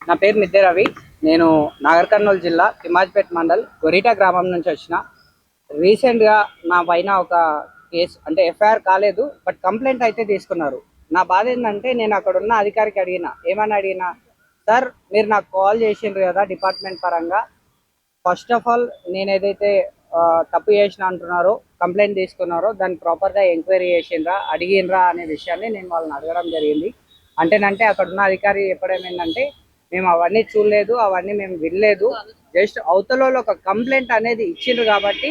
నా పేరు మిద్దె రవి. నేను నాగర్ కర్నూలు జిల్లా తిమ్మాజిపేట మండల్ గొరిటా గ్రామం నుంచి వచ్చిన. రీసెంట్గా నా పైన ఒక కేసు అంటే ఎఫ్ఐఆర్ కాలేదు, బట్ కంప్లైంట్ అయితే తీసుకున్నారు. నా బాధ ఏంటంటే నేను అక్కడ ఉన్న అధికారికి ఏమని అడిగినా, సార్ మీరు నాకు కాల్ చేసిండ్రు కదా డిపార్ట్మెంట్ పరంగా, ఫస్ట్ ఆఫ్ ఆల్ నేను ఏదైతే తప్పు చేసిన అంటున్నారో, కంప్లైంట్ తీసుకున్నారో దాన్ని ప్రాపర్గా ఎంక్వైరీ చేసిండ్రా, అడిగినరా అనే విషయాన్ని నేను వాళ్ళని అడగడం జరిగింది. అంటేనంటే అక్కడ ఉన్న అధికారి చెప్పడం ఏంటంటే, మేము అవన్నీ చూడలేదు, అవన్నీ మేము వినలేదు, జస్ట్ అవతలలో ఒక కంప్లైంట్ అనేది ఇచ్చిండ్రు కాబట్టి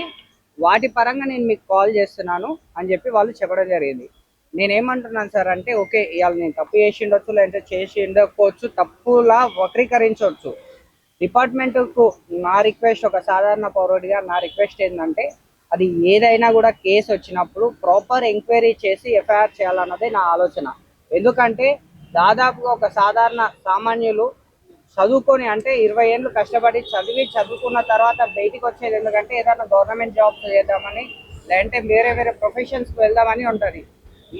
వాటి పరంగా నేను మీకు కాల్ చేస్తున్నాను అని చెప్పి వాళ్ళు చెప్పడం జరిగింది. నేనేమంటున్నాను సార్ అంటే, ఓకే ఇవాళ నేను తప్పు చేసి ఉండొచ్చు, లేదంటే చేసి ఉండకపోవచ్చు, తప్పులా వక్రీకరించవచ్చు. డిపార్ట్మెంట్కు నా రిక్వెస్ట్, ఒక సాధారణ పౌరుడిగా నా రిక్వెస్ట్ ఏంటంటే, అది ఏదైనా కూడా కేసు వచ్చినప్పుడు ప్రాపర్ ఎంక్వైరీ చేసి ఎఫ్ఐఆర్ చేయాలన్నదే నా ఆలోచన. ఎందుకంటే దాదాపుగా ఒక సాధారణ సామాన్యులు చదువుకొని అంటే 20 ఏళ్ళు కష్టపడి చదువుకున్న తర్వాత బయటికి వచ్చేది ఎందుకంటే ఏదైనా గవర్నమెంట్ జాబ్స్ చేద్దామని, లేదంటే వేరే వేరే ప్రొఫెషన్స్కి వెళ్దామని ఉంటుంది.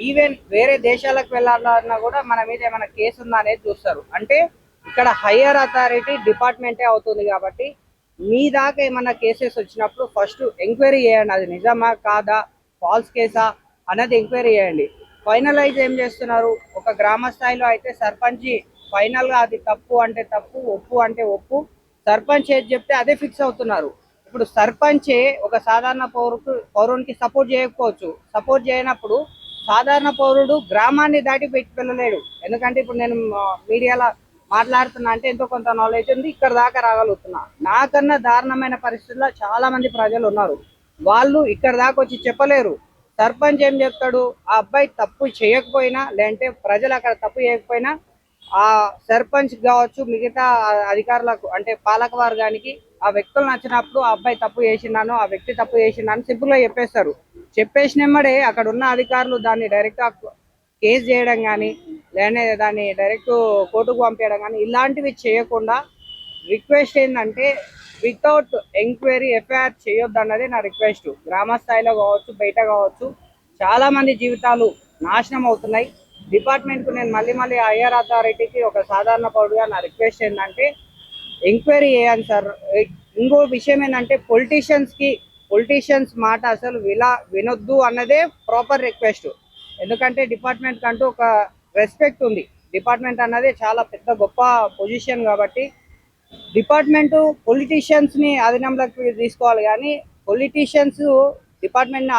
ఈవెన్ వేరే దేశాలకు వెళ్ళాలన్నా కూడా మన మీద ఏమైనా కేసు ఉందా అనేది చూస్తారు. అంటే ఇక్కడ హయ్యర్ అథారిటీ డిపార్ట్మెంటే అవుతుంది కాబట్టి మీ దాకా ఏమన్నా కేసెస్ వచ్చినప్పుడు ఫస్ట్ ఎంక్వైరీ చేయండి, అది నిజమా కాదా, ఫాల్స్ కేసా అన్నది ఎంక్వైరీ చేయండి. ఫైనలైజ్ ఏం చేస్తున్నారు, ఒక గ్రామ స్థాయిలో అయితే సర్పంచ్ ఫైనల్గా అది తప్పు అంటే తప్పు, ఒప్పు అంటే ఒప్పు, సర్పంచ్ ఏది చెప్తే అదే ఫిక్స్ అవుతున్నారు. ఇప్పుడు సర్పంచే ఒక సాధారణ పౌరునికి సపోర్ట్ చేయకపోవచ్చు. సపోర్ట్ చేయనప్పుడు సాధారణ పౌరుడు గ్రామాన్ని దాటి పెట్టి వెళ్ళలేడు. ఎందుకంటే ఇప్పుడు నేను మీడియాలో మాట్లాడుతున్నా అంటే ఎంతో కొంత నాలెడ్జ్ ఉంది, ఇక్కడ దాకా రాగలుగుతున్నా. నాకన్నా దారుణమైన పరిస్థితుల్లో చాలా మంది ప్రజలు ఉన్నారు, వాళ్ళు ఇక్కడ దాకా వచ్చి చెప్పలేరు. సర్పంచ్ ఏం చెప్తాడు, ఆ అబ్బాయి తప్పు చేయకపోయినా, లేదంటే ప్రజలు అక్కడ తప్పు చేయకపోయినా ఆ సర్పంచ్ కావచ్చు, మిగతా అధికారులకు అంటే పాలక వర్గానికి ఆ వ్యక్తులు నచ్చినప్పుడు ఆ అబ్బాయి తప్పు చేసినాను, ఆ వ్యక్తి తప్పు చేసినాను సింపుల్గా చెప్పేస్తారు. చెప్పేసినమ్మడే అక్కడ ఉన్న అధికారులు దాన్ని డైరెక్ట్గా కేసు చేయడం కానీ, లేదంటే దాన్ని డైరెక్ట్ కోర్టుకు పంపించడం కానీ ఇలాంటివి చేయకుండా రిక్వెస్ట్ ఏంటంటే, వితౌట్ ఎంక్వైరీ ఎఫ్ఐఆర్ చేయొద్దు అన్నది నా రిక్వెస్ట్. గ్రామ స్థాయిలో కావచ్చు, బయట కావచ్చు, చాలామంది జీవితాలు నాశనం అవుతున్నాయి. డిపార్ట్మెంట్కు నేను మళ్ళీ హయ్యర్ అథారిటీకి ఒక సాధారణ పౌరుడుగా నా రిక్వెస్ట్ ఏంటంటే, ఎంక్వైరీ చేయాలి సార్. ఇంకో విషయం ఏంటంటే, పొలిటీషియన్స్ మాట అసలు వినొద్దు అన్నదే ప్రాపర్ రిక్వెస్ట్. ఎందుకంటే డిపార్ట్మెంట్ కంటూ ఒక రెస్పెక్ట్ ఉంది. డిపార్ట్మెంట్ అన్నది చాలా పెద్ద గొప్ప పొజిషన్ కాబట్టి డిపార్ట్మెంటు పొలిటీషియన్స్ని ఆధీనంలోకి తీసుకోవాలి, కానీ పొలిటీషియన్స్ డిపార్ట్మెంట్ని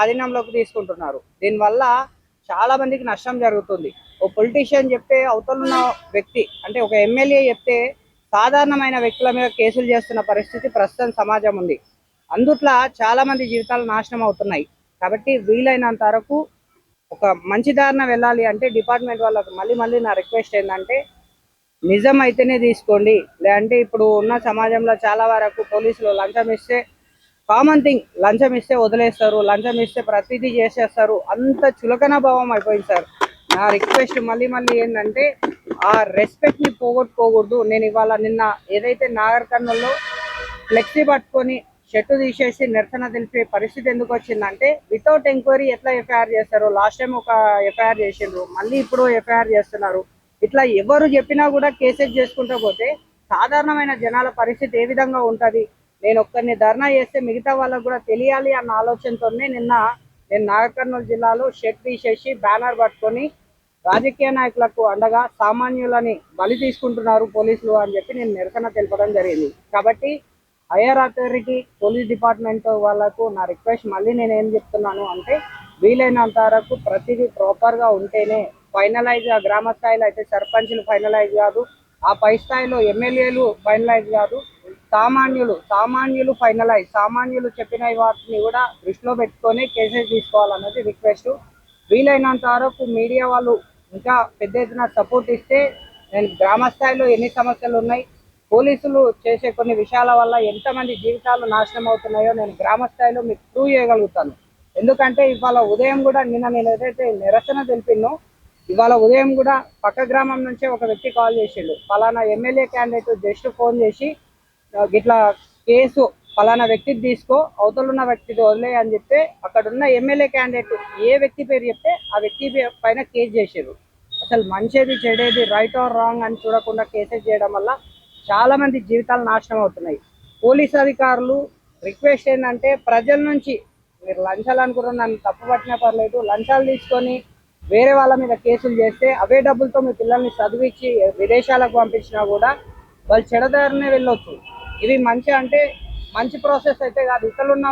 ఆధీనంలోకి తీసుకుంటున్నారు. దీనివల్ల చాలా మందికి నష్టం జరుగుతుంది. ఓ పొలిటీషియన్ చెప్తే అవతలున్న వ్యక్తి అంటే ఒక ఎమ్మెల్యే చెప్తే సాధారణమైన వ్యక్తుల మీద కేసులు చేస్తున్న పరిస్థితి ప్రస్తుతం సమాజం ఉంది. అందుట్లా చాలా మంది జీవితాలు నాశనం అవుతున్నాయి. కాబట్టి వీలైనంత వరకు ఒక మంచి దారిన వెళ్ళాలి అంటే డిపార్ట్మెంట్ వాళ్ళకు మళ్ళీ నా రిక్వెస్ట్ ఏంటంటే, నిజం అయితేనే తీసుకోండి. లేదంటే ఇప్పుడు ఉన్న సమాజంలో చాలా వరకు పోలీసులు లంచం ఇస్తే కామన్ థింగ్, లంచం ఇస్తే వదిలేస్తారు, లంచం ఇస్తే ప్రతిదీ చేసేస్తారు, అంత చులకన భావం అయిపోయింది సార్. నా రిక్వెస్ట్ మళ్ళీ ఏంటంటే, ఆ రెస్పెక్ట్ని పోగొట్టుకోకూడదు. నేను నిన్న ఏదైతే నాగర్ కర్నూల్లో ఫ్లెక్సీ పట్టుకొని షర్టు తీసేసి నిరసన తెలిపే పరిస్థితి ఎందుకు వచ్చిందంటే, వితౌట్ ఎంక్వైరీ ఎట్లా ఎఫ్ఐఆర్ చేస్తారు. లాస్ట్ టైం ఒక ఎఫ్ఐఆర్ చేసిండ్రు, మళ్ళీ ఇప్పుడు ఎఫ్ఐఆర్ చేస్తున్నారు. ఇట్లా ఎవరు చెప్పినా కూడా కేసెస్ చేసుకుంటూ పోతే సాధారణమైన జనాల పరిస్థితి ఏ విధంగా ఉంటుంది. నేను ఒక్కరిని ధర్నా చేస్తే మిగతా వాళ్ళకు కూడా తెలియాలి అన్న ఆలోచనతోనే నేను నాగర్ కర్నూలు జిల్లాలో షర్ట్ తీసేసి బ్యానర్ పట్టుకొని రాజకీయ నాయకులకు అండగా సామాన్యులని బలి తీసుకుంటున్నారు పోలీసులు అని చెప్పి నేను నిరసన తెలపడం జరిగింది. కాబట్టి హైయర్ అథారిటీ పోలీస్ డిపార్ట్మెంట్ వాళ్ళకు నా రిక్వెస్ట్ మళ్ళీ నేను ఏం చెప్తున్నాను అంటే, వీలైనంత వరకు ప్రతిదీ ప్రాపర్గా ఉంటేనే ఫైనలైజ్. గ్రామ స్థాయిలో అయితే సర్పంచ్లు ఫైనలైజ్ కాదు, ఆ పై స్థాయిలో ఎమ్మెల్యేలు ఫైనలైజ్ కాదు, సామాన్యులు ఫైనలైజ్. సామాన్యులు చెప్పిన వాటిని కూడా దృష్టిలో పెట్టుకొని కేసెస్ తీసుకోవాలన్నది రిక్వెస్ట్. వీలైనంత వరకు మీడియా వాళ్ళు ఇంకా పెద్ద ఎత్తున సపోర్ట్ ఇస్తే, నేను గ్రామ స్థాయిలో ఎన్ని సమస్యలు ఉన్నాయి, పోలీసులు చేసే కొన్ని విషయాల వల్ల ఎంతమంది జీవితాలు నాశనం అవుతున్నాయో నేను గ్రామ స్థాయిలో మీకు ప్రూవ్ చేయగలుగుతాను. ఎందుకంటే ఇవాళ ఉదయం కూడా నేను ఏదైతే నిరసన తెలిపినో, ఇవాళ ఉదయం కూడా పక్క గ్రామం నుంచే ఒక వ్యక్తి కాల్ చేసిండు, పలానా ఎమ్మెల్యే క్యాండిడేట్ జస్ట్ ఫోన్ చేసి ఇట్లా కేసు పలానా వ్యక్తికి తీసుకో, అవతలున్న వ్యక్తికి వదిలే అని చెప్తే అక్కడ ఉన్న ఎమ్మెల్యే క్యాండిడేట్ ఏ వ్యక్తి పేరు చెప్తే ఆ వ్యక్తి పైన కేసు చేసారు. అసలు మంచిది చెడేది రైట్ ఆర్ రాంగ్ అని చూడకుండా కేసెస్ చేయడం వల్ల చాలా మంది జీవితాలు నాశనం అవుతున్నాయి. పోలీస్ అధికారులు రిక్వెస్ట్ ఏంటంటే ప్రజల నుంచి మీరు లంచాలు అనుకున్న నన్ను తప్పు పట్టినా పర్లేదు, లంచాలు తీసుకొని వేరే వాళ్ళ మీద కేసులు చేస్తే అవే డబ్బులతో మీ పిల్లల్ని చదివించి విదేశాలకు పంపించినా కూడా వాళ్ళు చెడదారినే వెళ్ళొచ్చు. ఇది మంచి అంటే మంచి ప్రాసెస్ అయితే కాదు. ఇక్కడున్న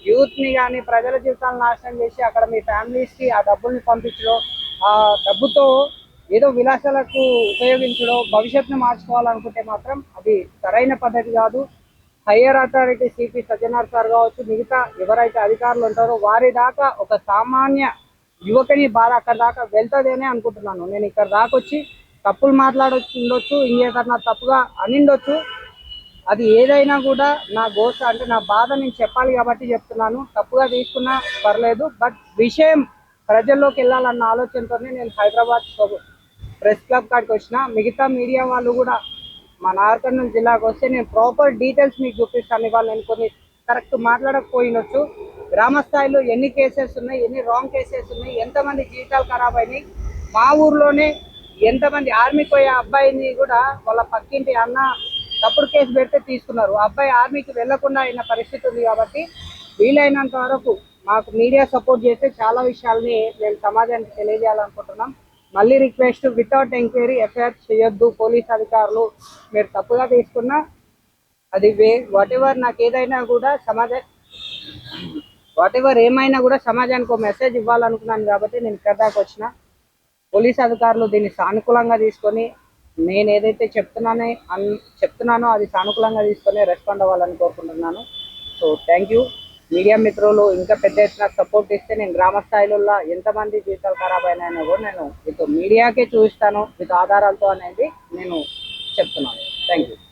యూత్ని కానీ ప్రజల జీవితాలను నాశనం చేసి అక్కడ మీ ఫ్యామిలీస్కి ఆ డబ్బుల్ని పంపించడం, ఆ డబ్బుతో ఏదో విలాసాలకు ఉపయోగించడం, భవిష్యత్తును మార్చుకోవాలనుకుంటే మాత్రం అది సరైన పద్ధతి కాదు. Higher authority CP Sajjanar sir కావచ్చు, మిగతా ఎవరైతే అధికారులు ఉంటారో వారి దాకా ఒక సామాన్య యువకుని బాధ అక్కడ దాకా వెళ్తుందేనే అనుకుంటున్నాను. నేను ఇక్కడ దాకా వచ్చి తప్పులు మాట్లాడొచ్చు, ఇంకేదన్నా తప్పుగా అనిండొచ్చు. అది ఏదైనా కూడా నా గోస అంటే నా బాధ నేను చెప్పాలి కాబట్టి చెప్తున్నాను. తప్పుగా తీసుకున్నా పర్లేదు, బట్ విషయం ప్రజల్లోకి వెళ్ళాలన్న ఆలోచనతోనే నేను హైదరాబాద్ ప్రెస్ క్లబ్ కాడికి వచ్చిన. మిగతా మీడియా వాళ్ళు కూడా మా నాగర్కర్నూలు జిల్లాకు వస్తే నేను ప్రాపర్ డీటెయిల్స్ మీకు చూపిస్తాను. ఇవాళ నేను కొన్ని కరెక్ట్ మాట్లాడకపోయినొచ్చు. గ్రామ స్థాయిలో ఎన్ని కేసెస్ ఉన్నాయి, ఎన్ని రాంగ్ కేసెస్ ఉన్నాయి, ఎంతమంది జీవితాలు ఖరాబ్ అయినాయి. మా ఊర్లోనే ఎంతమంది ఆర్మీకి పోయే అబ్బాయిని కూడా వాళ్ళ పక్కింటి అన్న తప్పుడు కేసు పెడితే తీసుకున్నారు. ఆ అబ్బాయి ఆర్మీకి వెళ్లకుండా అయిన పరిస్థితి ఉంది. కాబట్టి వీలైనంత వరకు మాకు మీడియా సపోర్ట్ చేస్తే చాలా విషయాల్ని మేము సమాజానికి తెలియజేయాలనుకుంటున్నాం. మళ్ళీ రిక్వెస్ట్, వితౌట్ ఎంక్వైరీ ఎఫ్ఐఆర్ చేయొద్దు. పోలీస్ అధికారులు మీరు తప్పుగా తీసుకున్నా అది వాట్ ఎవర్, నాకు ఏదైనా కూడా ఏమైనా కూడా సమాజానికి ఒక మెసేజ్ ఇవ్వాలనుకున్నాను కాబట్టి నేను ఇక్కడ దాకా వచ్చిన. పోలీస్ అధికారులు దీన్ని సానుకూలంగా తీసుకొని నేను ఏదైతే చెప్తున్నానో అది సానుకూలంగా తీసుకొని రెస్పాండ్ అవ్వాలని కోరుకుంటున్నాను. So thank you. మీడియా మిత్రులు ఇంకా పెద్ద ఎత్తున సపోర్ట్ ఇస్తే నేను గ్రామ స్థాయిలో ఎంతమంది జీవితాలు ఖరాబ్ అయినాయో కూడా నేను మీడియాకే చూపిస్తాను విత్ ఆధారాలతో అనేది నేను చెప్తున్నాను. Thank you.